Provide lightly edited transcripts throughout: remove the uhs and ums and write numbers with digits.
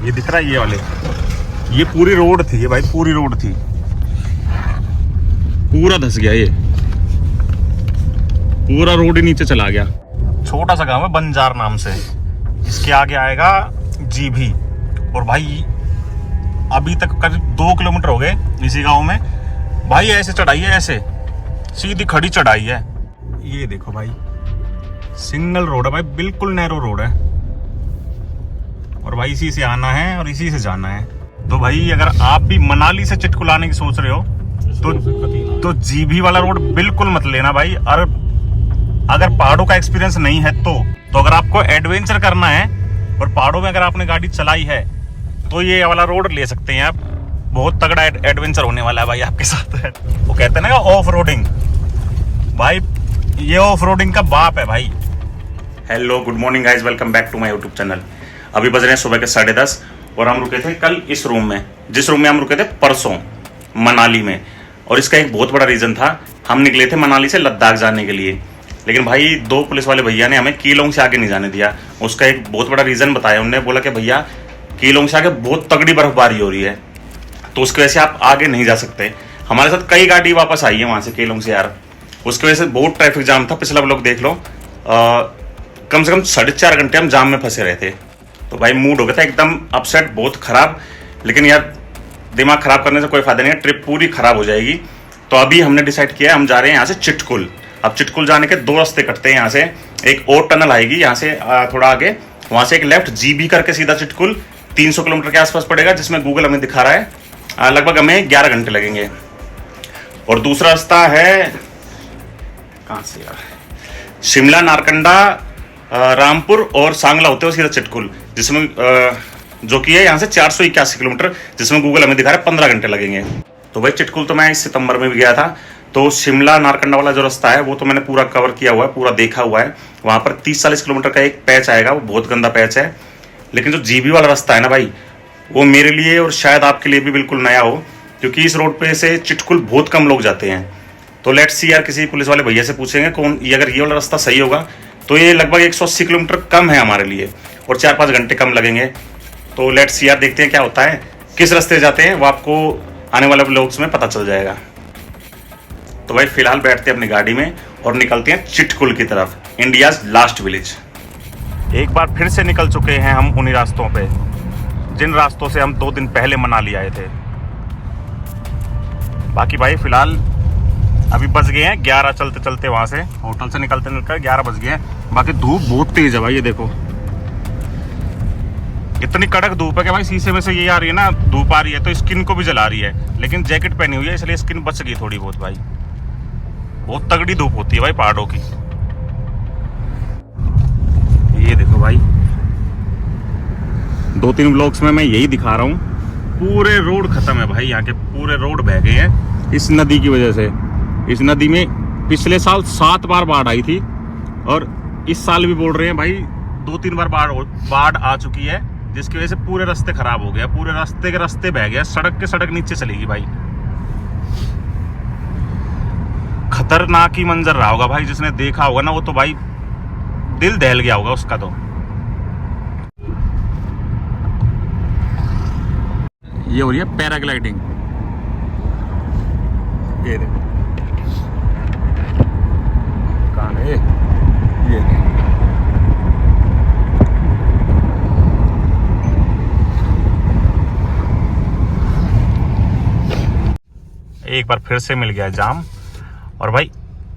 ये दिख रहा है ये वाले, ये पूरी रोड थी ये भाई, पूरी रोड थी, पूरा धस गया, ये पूरा रोड ही नीचे चला गया। छोटा सा गांव है बंजार नाम से, इसके आगे आएगा जीभी। और भाई अभी तक करीब 2 किलोमीटर हो गए इसी गांव में भाई। ऐसे चढ़ाई है, ऐसे सीधी खड़ी चढ़ाई है। ये देखो भाई, सिंगल रोड है भाई, बिल्कुल नैरो रोड है। और भाई इसी से आना है और इसी से जाना है। तो भाई अगर आप भी मनाली से चिटकुल आने की सोच रहे हो तो जीभी वाला रोड बिल्कुल मत लेना भाई। और अगर पहाड़ों का एक्सपीरियंस नहीं है तो अगर आपको एडवेंचर करना है और पहाड़ों में अगर आपने गाड़ी चलाई है तो ये वाला रोड ले सकते हैं आप। बहुत तगड़ा एडवेंचर होने वाला है भाई आपके साथ। वो कहते हैं ना ऑफ रोडिंग, भाई ये ऑफ रोडिंग का बाप है भाई। Hello good morning guys, welcome back to my YouTube channel. अभी बज रहे हैं सुबह के 10:30 और हम रुके थे कल इस रूम में, जिस रूम में हम रुके थे परसों मनाली में। और इसका एक बहुत बड़ा रीजन था, हम निकले थे मनाली से लद्दाख जाने के लिए, लेकिन भाई 2 पुलिस वाले भैया ने हमें कीलोंग से आगे नहीं जाने दिया। उसका एक बहुत बड़ा रीजन बताया उन्होंने, बोला कि भैया कीलोंग से आगे बहुत तगड़ी बर्फबारी हो रही है, तो उसकी वजह से आप आगे नहीं जा सकते। हमारे साथ कई गाड़ी वापस आई है वहां से कीलोंग से यार, उसकी वजह से बहुत ट्रैफिक जाम था। पिछला ब्लॉग देख लो, कम से कम 4.5 घंटे हम जाम में फंसे रहे थे। तो भाई मूड हो गया था एकदम अपसेट, बहुत खराब। लेकिन यार दिमाग खराब करने से कोई फायदा नहीं है, ट्रिप पूरी खराब हो जाएगी। तो अभी हमने डिसाइड किया है, हम जा रहे हैं यहाँ से चिटकुल। अब चिटकुल जाने के 2 रास्ते कटते हैं यहाँ से। एक और टनल आएगी यहाँ से थोड़ा आगे, वहां से एक लेफ्ट जीबी करके सीधा चिटकुल 300 किलोमीटर के आसपास पड़ेगा, जिसमें गूगल हमें दिखा रहा है लगभग हमें 11 घंटे लगेंगे। और दूसरा रास्ता है कहाँ से यार, शिमला, नारकंडा, रामपुर और सांगला होते हुए सीधा चिटकुल, जिसमें जो कि है यहाँ से 481 किलोमीटर, जिसमें गूगल हमें दिखा रहा है 15 घंटे लगेंगे। तो भाई चिटकुल तो मैं इस सितंबर में भी गया था, तो शिमला नारकंडा वाला जो रास्ता है वो तो मैंने पूरा कवर किया हुआ है, पूरा देखा हुआ है। वहां पर 30-40 किलोमीटर का एक पैच आएगा, वो बहुत गंदा पैच है। लेकिन जो जीबी वाला रास्ता है ना भाई, वो मेरे लिए और शायद आपके लिए भी बिल्कुल नया हो, क्योंकि इस रोड पे से चिटकुल बहुत कम लोग जाते हैं। तो लेट्स सी यार, किसी पुलिस वाले भैया से पूछेंगे कौन ये, अगर ये वाला रास्ता सही होगा तो ये लगभग 180 किलोमीटर कम है हमारे लिए और 4-5 घंटे कम लगेंगे। तो लेट्स सी यार, देखते हैं क्या होता है, किस रास्ते जाते हैं वो आपको आने वाले व्लॉग्स में पता चल जाएगा। तो भाई फिलहाल बैठते हैं अपनी गाड़ी में और निकलते हैं चिटकुल की तरफ, इंडियाज लास्ट विलेज। एक बार फिर से निकल चुके हैं हम उन्हीं रास्तों पे जिन रास्तों से हम 2 दिन पहले मनाली आए थे। बाकी भाई फिलहाल अभी बज गए हैं 11, चलते चलते वहां से होटल से निकलते निकलते 11 बज गए हैं। बाकी धूप बहुत तेज है भाई, ये देखो इतनी कड़क धूप है कि भाई शीशे में से ये आ रही है ना, धूप आ रही है तो स्किन को भी जला रही है। लेकिन जैकेट पहनी हुई है इसलिए स्किन बच गई थोड़ी बहुत। भाई बहुत तगड़ी धूप होती है भाई पहाड़ों की। ये देखो भाई 2-3 ब्लॉग्स में मैं यही दिखा रहा हूँ, पूरे रोड खत्म है भाई, यहाँ के पूरे रोड बह गए हैं इस नदी की वजह से। इस नदी में पिछले साल 7 बार बाढ़ आई थी और इस साल भी बोल रहे हैं भाई 2-3 बार बाढ़ आ चुकी है, जिसकी वजह से पूरे रास्ते खराब हो गया, पूरे रास्ते के रास्ते बह गया, सड़क के सड़क नीचे चलेगी भाई। खतरनाक ही मंजर रहा होगा भाई, जिसने देखा होगा ना वो तो भाई दिल दहल गया होगा उसका। तो ये हो रही है पैराग्लाइडिंग, ये देखो कहाँ है ये। एक बार फिर से मिल गया जाम। और भाई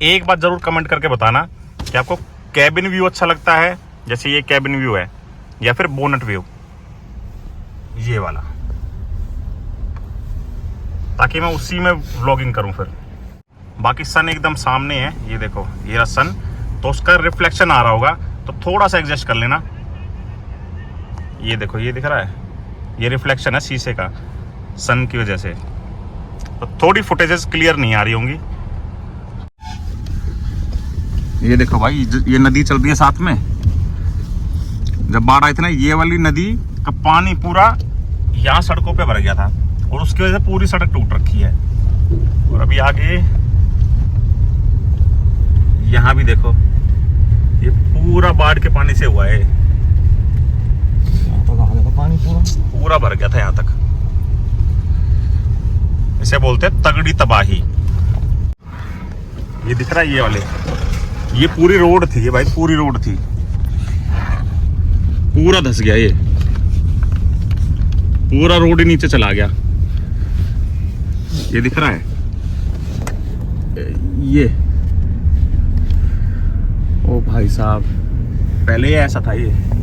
एक बात जरूर कमेंट करके बताना कि आपको कैबिन व्यू अच्छा लगता है, जैसे ये कैबिन व्यू है, या फिर बोनट व्यू ये वाला, ताकि मैं उसी में व्लॉगिंग करूं फिर। बाकी सन एकदम सामने है, ये देखो ये रहा सन, तो उसका रिफ्लेक्शन आ रहा होगा, तो थोड़ा सा एडजस्ट कर लेना। ये देखो ये दिख रहा है, ये रिफ्लेक्शन है शीशे का सन की वजह से, तो थोड़ी फुटेजेस क्लियर नहीं आ रही होंगी। ये देखो भाई ये नदी चल रही है साथ में। जब बाढ़ आई थी ना, ये वाली नदी का पानी पूरा यहाँ सड़कों पे भर गया था और उसकी वजह से पूरी सड़क टूट रखी है। और अभी आगे यहाँ भी देखो, ये पूरा बाढ़ के पानी से हुआ है, तो पानी पूरा भर गया था यहाँ तक। इसे बोलते हैं तगड़ी तबाही। ये दिख रहा है ये वाले, ये पूरी रोड थी ये भाई, पूरी रोड थी, पूरा धस गया, ये पूरा रोड ही नीचे चला गया। ये दिख रहा है ये, ओ भाई साहब, पहले ऐसा था, ये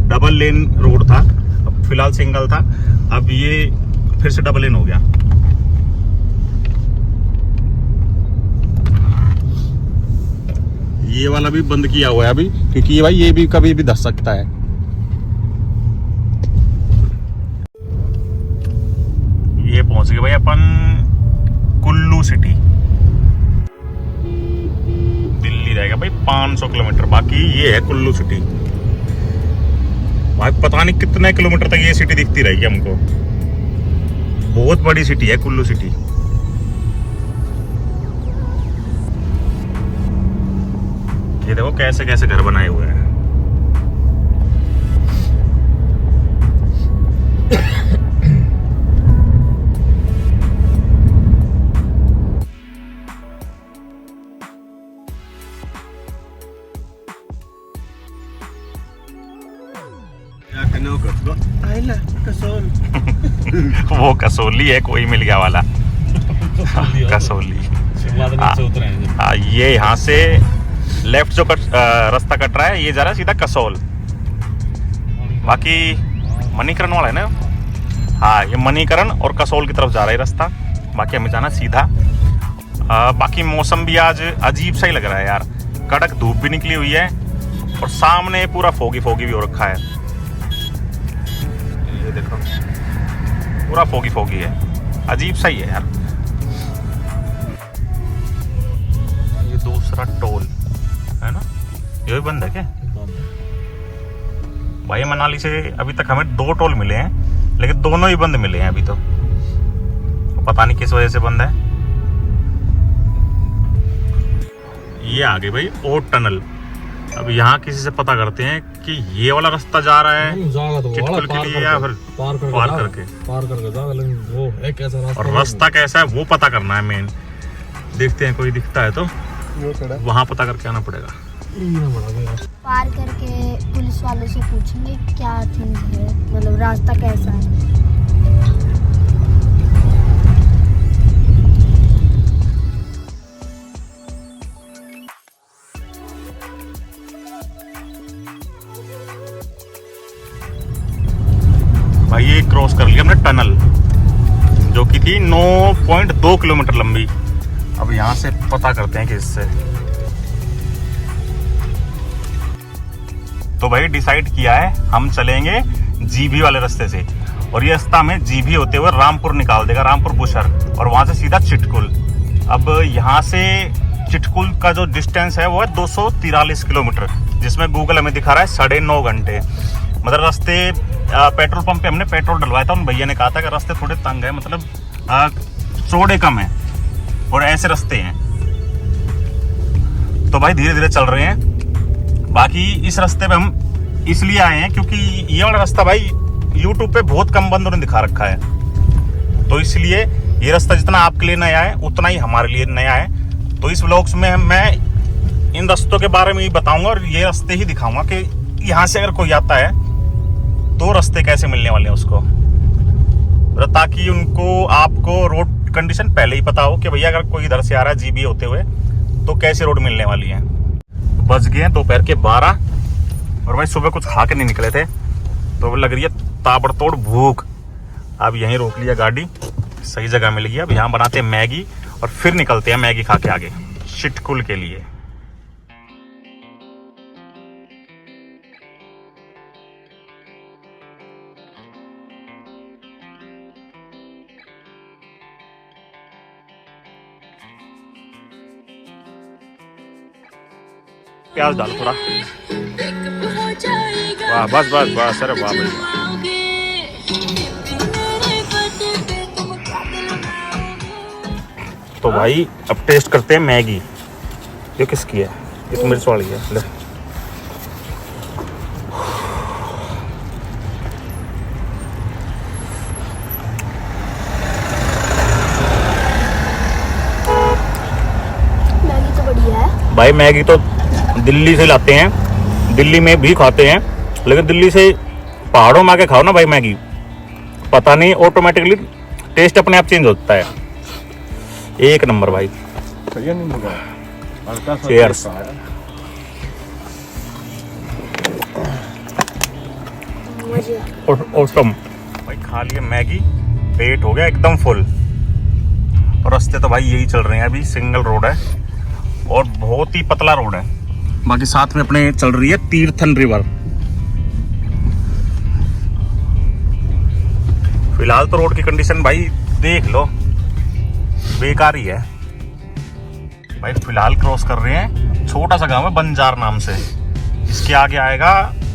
डबल लेन रोड था, अब फिलहाल सिंगल था, अब ये फिर से डबल लेन हो गया। ये वाला भी बंद किया हुआ है अभी, क्योंकि भाई ये भी कभी भी धस सकता है। ये पहुंच गए भाई अपन कुल्लू सिटी। दिल्ली रहेगा भाई 500 किलोमीटर, बाकी ये है कुल्लू सिटी। भाई पता नहीं कितने किलोमीटर तक ये सिटी दिखती रहेगी हमको, बहुत बड़ी सिटी है कुल्लू सिटी। ये देखो कैसे कैसे घर बनाए हुए हैं। वो कसौली है, कोई मिल गया वाला कसौली। ये यहाँ से लेफ्ट जो रास्ता कट रहा है, ये जा रहा है सीधा कसौल। बाकी मणिकरण वाला है ना, हाँ ये मणिकरण और कसौल की तरफ जा रहा है रास्ता। बाकी हमें जाना सीधा। बाकी मौसम भी आज अजीब सा ही लग रहा है यार, कड़क धूप भी निकली हुई है और सामने पूरा फोगी फोगी भी हो रखा है। ये देखो पूरा फोगी फोगी है, अजीब सा ही है यार। ये दूसरा टोल है ना, ये भी बंद है क्या? भाई मनाली से अभी तक हमें 2 टोल मिले हैं, लेकिन दोनों ही बंद मिले हैं अभी तो पता नहीं किस वजह से बंद है। ये आ गई भाई ओट टनल। अब यहाँ किसी से पता करते हैं कि ये वाला रास्ता जा रहा है चिटकुल के लिए या फिर पार करके वो एक ऐसा रास्ता, और रास्ता कैसा है वो पता करना है मेन। देखते हैं कोई दिखता है तो वहाँ पता करके आना पड़ेगा। पार करके पुलिस वाले से पूछेंगे क्या चीज है, मतलब रास्ता कैसा है। भाई ये क्रॉस कर लिया हमने टनल, जो कि थी 9.2 किलोमीटर लंबी। अब यहाँ से पता करते हैं कि इससे तो भाई डिसाइड किया है हम चलेंगे जीभी वाले रास्ते से, और ये रास्ता में जीभी होते हुए रामपुर निकाल देगा, रामपुर बुशर, और वहां से सीधा चिटकुल। अब यहाँ से चिटकुल का जो डिस्टेंस है वो है 243 किलोमीटर, जिसमें गूगल हमें दिखा रहा है 9.5 घंटे। मतलब रास्ते पेट्रोल पंप पे हमने पेट्रोल डलवाया था, उन भैया ने कहा था कि रास्ते थोड़े तंग है, मतलब चौड़े कम है और ऐसे रास्ते हैं। तो भाई धीरे धीरे चल रहे हैं। बाकी इस रास्ते पे हम इसलिए आए हैं क्योंकि ये वाला रास्ता भाई YouTube पे बहुत कम बंदों ने दिखा रखा है, तो इसलिए ये रास्ता जितना आपके लिए नया है उतना ही हमारे लिए नया है। तो इस व्लॉग्स में मैं इन रास्तों के बारे में ही बताऊंगा और ये रास्ते ही दिखाऊंगा कि यहाँ से अगर कोई आता है तो रास्ते कैसे मिलने वाले हैं उसको, ताकि उनको आपको रोड कंडीशन पहले ही पता हो कि भैया अगर कोई इधर से आ रहा है जीबी होते हुए तो कैसे रोड मिलने वाली है। बज गए हैं दोपहर के 12 और भाई सुबह कुछ खा के नहीं निकले थे तो लग रही है ताबड़तोड़ भूख। अब यहीं रोक लिया गाड़ी, सही जगह मिल गई। अब यहाँ बनाते हैं मैगी और फिर निकलते हैं मैगी खा के आगे चिटकुल के लिए। प्याज डालो थोड़ा, वाह बस बस बस, अरे वाह भैया। तो भाई अब टेस्ट करते हैं मैगी। ये किसकी है? ये तो मिर्च वाली है। ले भाई मैगी तो दिल्ली से लाते हैं, दिल्ली में भी खाते हैं, लेकिन दिल्ली से पहाड़ों में आके खाओ ना भाई मैगी, पता नहीं ऑटोमेटिकली टेस्ट अपने आप चेंज होता है। एक नंबर भाई। चीयर्स। ऑसम भाई। खा लिए मैगी, पेट हो गया एकदम फुल। और रास्ते तो भाई यही चल रहे हैं, अभी सिंगल रोड है और बहुत ही पतला रोड है। बाकी साथ में अपने चल रही है तीर्थन रिवर। फिलहाल तो रोड की कंडीशन भाई देख लो, बेकार ही है भाई। फिलहाल क्रॉस कर रहे हैं छोटा सा गांव है बंजार नाम से, इसके आगे आएगा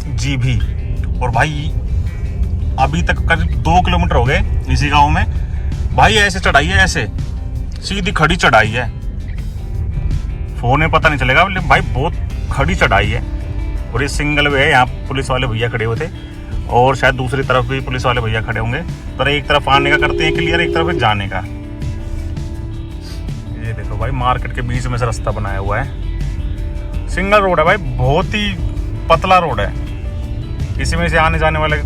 जीभी। और भाई अभी तक करीब 2 किलोमीटर हो गए इसी गांव में। भाई ऐसे चढ़ाई है, ऐसे सीधी खड़ी चढ़ाई है, फोन में पता नहीं चलेगा भाई, बहुत खड़ी चढ़ाई है। और ये सिंगल वे है, यहाँ पुलिस वाले भैया खड़े हुए थे और शायद दूसरी तरफ भी पुलिस वाले भैया खड़े होंगे, पर एक तरफ आने का करते हैं क्लियर, एक तरफ जाने का। ये देखो भाई मार्केट के बीच में से रास्ता बनाया हुआ है, सिंगल रोड है भाई, बहुत ही पतला रोड है। इसी में से आने जाने वाले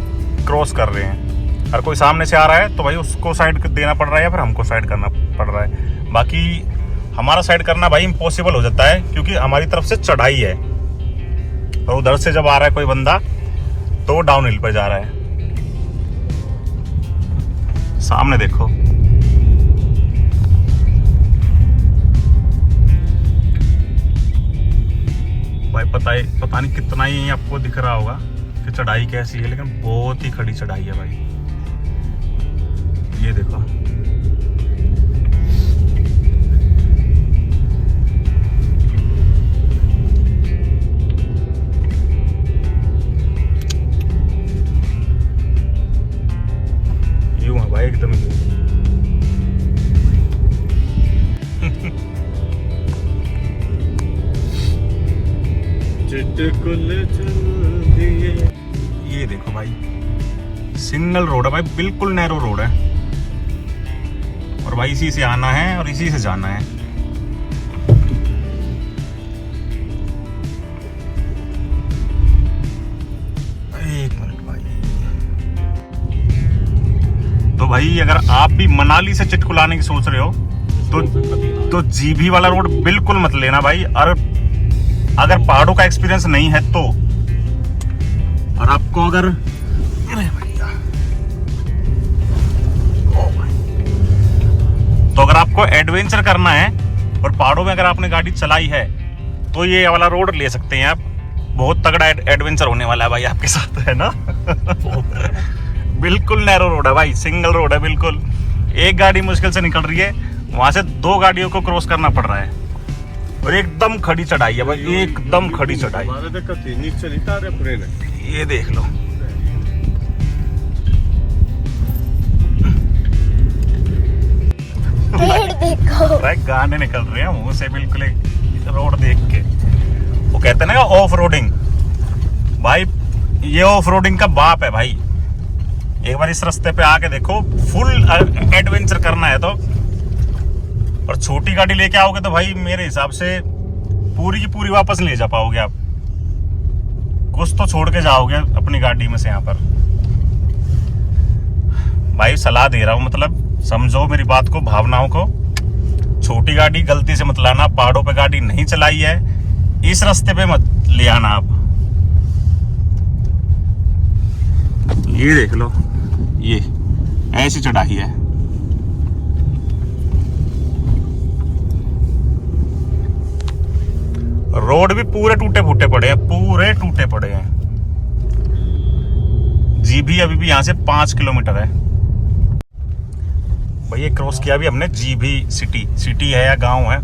क्रॉस कर रहे हैं। अगर कोई सामने से आ रहा है तो भाई उसको साइड देना पड़ रहा है या फिर हमको साइड करना पड़ रहा है। बाकी हमारा साइड करना भाई इम्पॉसिबल हो जाता है, क्योंकि हमारी तरफ से चढ़ाई है और उधर से जब आ रहा है कोई बंदा तो डाउन हिल पर जा रहा है। सामने देखो, भाई पता नहीं कितना ही आपको दिख रहा होगा कि चढ़ाई कैसी है, लेकिन बहुत ही खड़ी चढ़ाई है भाई। ये देखो, यूं है भाई एकदम ही। ये देखो भाई सिंगल रोड है भाई, बिल्कुल नैरो रोड है और भाई इसी से आना है और इसी से जाना है। एक मिनट भाई। तो भाई अगर आप भी मनाली से चिटकुलाने की सोच रहे हो तो जीभी वाला रोड बिल्कुल मत लेना भाई। और अगर पहाड़ों का एक्सपीरियंस नहीं है तो, और आपको अगर अगर आपको एडवेंचर करना है और पहाड़ों में अगर आपने गाड़ी चलाई है तो ये वाला रोड ले सकते हैं आप। बहुत तगड़ा एडवेंचर होने वाला है भाई आपके साथ, है ना। बिल्कुल नैरो रोड है भाई, सिंगल रोड है बिल्कुल। एक गाड़ी मुश्किल से निकल रही है, वहां से 2 गाड़ियों को क्रॉस करना पड़ रहा है और एकदम खड़ी चढ़ाई है भाई, एकदम खड़ी चढ़ाई। ये देख लो, देखो भाई गाने निकल रहे हैं मुंह से बिल्कुल रोड देख के। वो कहते हैं ना ऑफ रोडिंग, भाई ये ऑफ रोडिंग का बाप है भाई। एक बार इस रास्ते पे आके देखो, फुल एडवेंचर करना है तो। और छोटी गाड़ी लेके आओगे तो भाई मेरे हिसाब से पूरी की पूरी वापस ले जा पाओगे आप, कुछ तो छोड़ के जाओगे अपनी गाड़ी में से यहाँ पर। भाई सलाह दे रहा हूँ, मतलब समझो मेरी बात को, भावनाओं को। छोटी गाड़ी गलती से मत लाना, पहाड़ों पे गाड़ी नहीं चलाई है, इस रास्ते पे मत ले आना आप। ये देख लो, ये ऐसी चढ़ाई है। रोड भी पूरे टूटे फूटे पड़े हैं, पूरे टूटे पड़े हैं। जीभी अभी भी यहाँ से 5 किलोमीटर है भाई। ये क्रॉस किया भी हमने जीभी सिटी है या गांव है।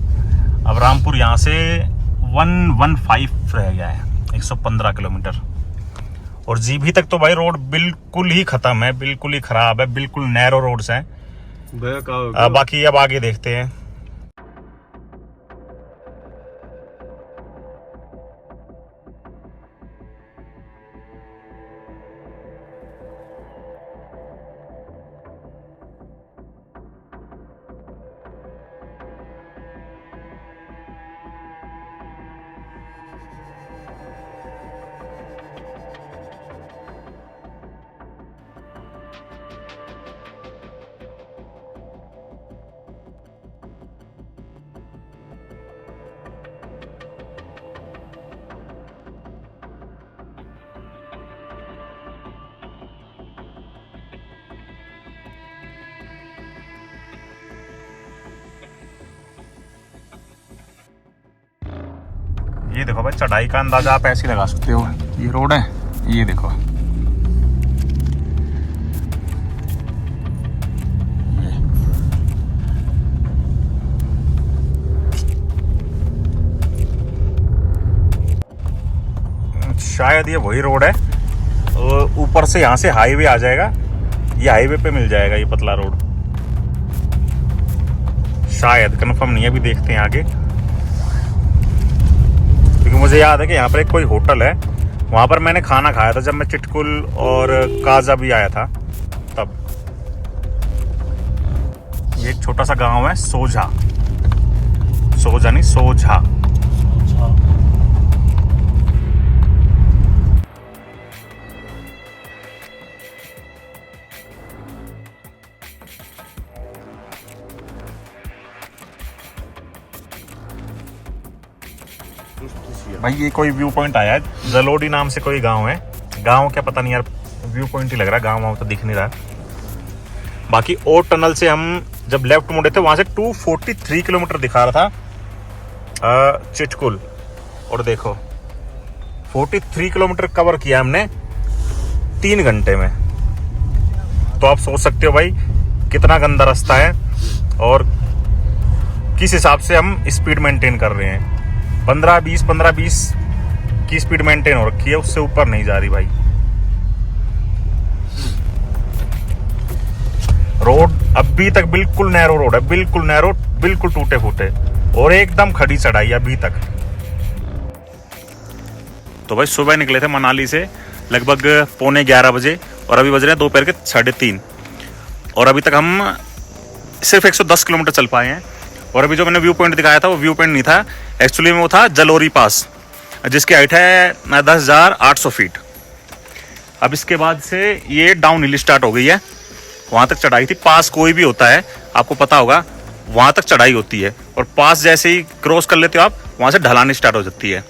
अब रामपुर यहाँ से 115 रह गया है, 115 किलोमीटर। और जीभी तक तो भाई रोड बिल्कुल ही खत्म है, बिल्कुल ही खराब है, बिल्कुल नैरो रोड्स हैं। बाकी अब आगे देखते हैं। ये देखो भाई, चढ़ाई का अंदाजा आप ऐसे ही लगा सकते हो। ये रोड है, ये देखो, शायद ये वही रोड है। ऊपर से यहाँ से हाईवे आ जाएगा, ये हाईवे पे मिल जाएगा ये पतला रोड, शायद, कंफर्म नहीं है, अभी देखते हैं आगे। क्योंकि मुझे याद है कि यहाँ पर एक कोई होटल है, वहाँ पर मैंने खाना खाया था जब मैं चिटकुल और काजा भी आया था तब। ये एक छोटा सा गांव है सोझा, सोझा नहीं सोझा। भाई ये कोई व्यू पॉइंट आया है, जलोडी नाम से कोई गांव है, गांव क्या पता नहीं यार, व्यू पॉइंट ही लग रहा है, गांव तो दिख नहीं रहा। बाकी और टनल से हम जब लेफ्ट मुड़े थे वहां से 243 किलोमीटर दिखा रहा था चिटकुल, और देखो 43 किलोमीटर कवर किया हमने 3 घंटे में। तो आप सोच सकते हो भाई कितना गंदा रास्ता है और किस हिसाब से हम स्पीड मेंटेन कर रहे हैं। 15-20 की स्पीड मेंटेन हो रखी है, उससे ऊपर नहीं जा रही भाई। रोड अभी तक बिल्कुल नैरो रोड है, बिल्कुल नैरो, बिल्कुल टूटे फूटे और एकदम खड़ी चढ़ाई अभी तक। तो भाई सुबह निकले थे मनाली से लगभग 11:15 बजे और अभी बज रहे हैं दोपहर के 3:30 और अभी तक हम सिर्फ 110 किलोमीटर चल पाए हैं। और अभी जो मैंने व्यू पॉइंट दिखाया था वो व्यू पॉइंट नहीं था, एक्चुअली में वो था जलोरी पास, जिसकी हाइट है 10,800 फीट। अब इसके बाद से ये डाउन हिल स्टार्ट हो गई है, वहाँ तक चढ़ाई थी। पास कोई भी होता है आपको पता होगा, वहाँ तक चढ़ाई होती है और पास जैसे ही क्रॉस कर लेते हो आप, वहाँ से ढलान स्टार्ट हो जाती है।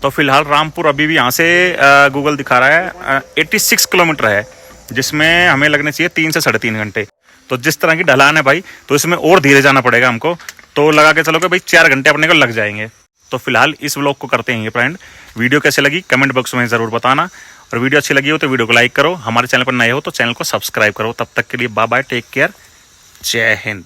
तो फिलहाल रामपुर अभी भी यहाँ से गूगल दिखा रहा है 86 किलोमीटर है, जिसमें हमें लगने चाहिए 3 से 3.5 घंटे। तो जिस तरह की ढलान है भाई, तो इसमें और धीरे जाना पड़ेगा हमको, तो लगा के चलो कि भाई 4 घंटे अपने को लग जाएंगे। तो फिलहाल इस व्लॉग को करते हैं ये फ्रेंड। वीडियो कैसे लगी कमेंट बॉक्स में ज़रूर बताना, और वीडियो अच्छी लगी हो तो वीडियो को लाइक करो, हमारे चैनल पर नए हो तो चैनल को सब्सक्राइब करो। तब तक के लिए बाय बाय, टेक केयर, जय हिंद।